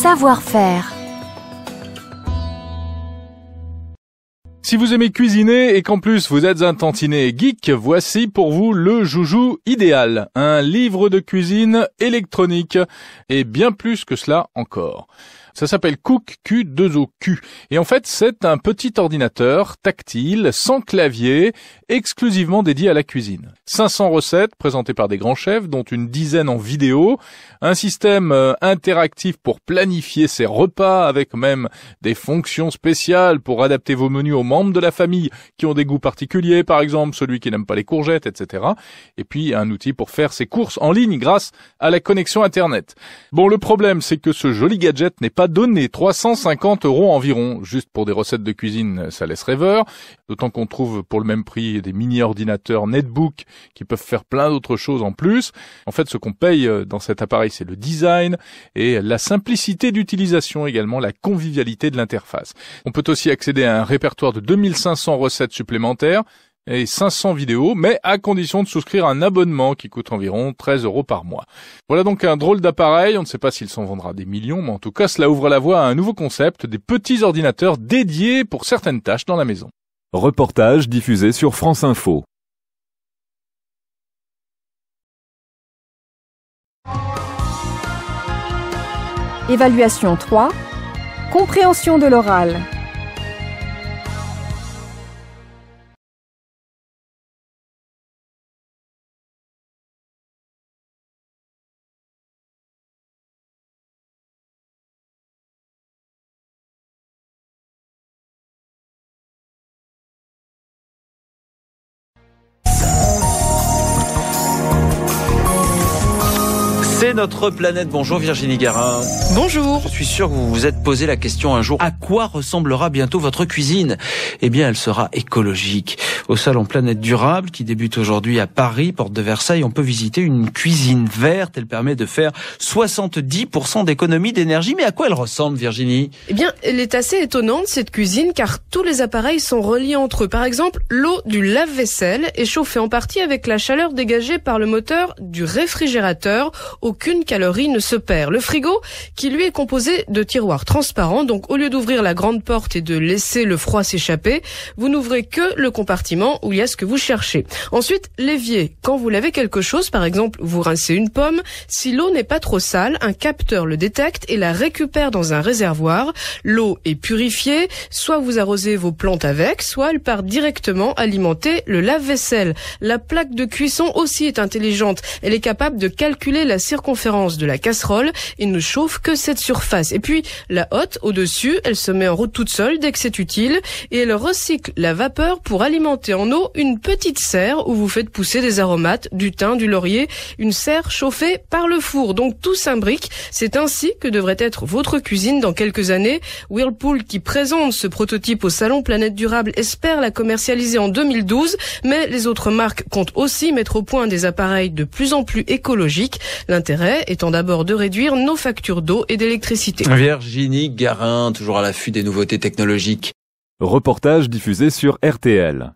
Savoir-faire. Si vous aimez cuisiner et qu'en plus vous êtes un tantinet geek, voici pour vous le joujou idéal. Un livre de cuisine électronique et bien plus que cela encore. Ça s'appelle Cook Q2OQ et en fait c'est un petit ordinateur tactile, sans clavier, exclusivement dédié à la cuisine. 500 recettes présentées par des grands chefs, dont une dizaine en vidéo, un système interactif pour planifier ses repas avec même des fonctions spéciales pour adapter vos menus aux membres de la famille qui ont des goûts particuliers, par exemple celui qui n'aime pas les courgettes, etc. Et puis un outil pour faire ses courses en ligne grâce à la connexion Internet. Bon, le problème c'est que ce joli gadget n'est pas donné, 350 € environ, juste pour des recettes de cuisine, ça laisse rêveur, d'autant qu'on trouve pour le même prix des mini-ordinateurs netbook qui peuvent faire plein d'autres choses en plus. En fait, ce qu'on paye dans cet appareil, c'est le design et la simplicité d'utilisation, également la convivialité de l'interface. On peut aussi accéder à un répertoire de 2500 recettes supplémentaires et 500 vidéos, mais à condition de souscrire un abonnement qui coûte environ 13 € par mois. Voilà donc un drôle d'appareil, on ne sait pas s'il s'en vendra des millions, mais en tout cas cela ouvre la voie à un nouveau concept, des petits ordinateurs dédiés pour certaines tâches dans la maison. Reportage diffusé sur France Info. Évaluation 3. Compréhension de l'oral. C'est notre planète. Bonjour Virginie Garin. Bonjour. Je suis sûr que vous vous êtes posé la question un jour, à quoi ressemblera bientôt votre cuisine ? Eh bien, elle sera écologique. Au salon Planète Durable, qui débute aujourd'hui à Paris, porte de Versailles, on peut visiter une cuisine verte. Elle permet de faire 70% d'économie d'énergie. Mais à quoi elle ressemble, Virginie ? Eh bien, elle est assez étonnante, cette cuisine, car tous les appareils sont reliés entre eux. Par exemple, l'eau du lave-vaisselle est chauffée en partie avec la chaleur dégagée par le moteur du réfrigérateur. Aucune calorie ne se perd. Le frigo, qui lui est composé de tiroirs transparents, donc au lieu d'ouvrir la grande porte et de laisser le froid s'échapper, vous n'ouvrez que le compartiment où il y a ce que vous cherchez. Ensuite, l'évier. Quand vous lavez quelque chose, par exemple, vous rincez une pomme, si l'eau n'est pas trop sale, un capteur le détecte et la récupère dans un réservoir. L'eau est purifiée, soit vous arrosez vos plantes avec, soit elle part directement alimenter le lave-vaisselle. La plaque de cuisson aussi est intelligente. Elle est capable de calculer la circonférence de la casserole et ne chauffe que cette surface. Et puis, la hotte, au-dessus, elle se met en route toute seule dès que c'est utile et elle recycle la vapeur pour alimenter en eau une petite serre où vous faites pousser des aromates, du thym, du laurier, une serre chauffée par le four. Donc tout s'imbrique. C'est ainsi que devrait être votre cuisine dans quelques années. Whirlpool, qui présente ce prototype au salon Planète Durable, espère la commercialiser en 2012, mais les autres marques comptent aussi mettre au point des appareils de plus en plus écologiques. L'intérêt étant d'abord de réduire nos factures d'eau et d'électricité. Virginie Garin, toujours à l'affût des nouveautés technologiques. Reportage diffusé sur RTL.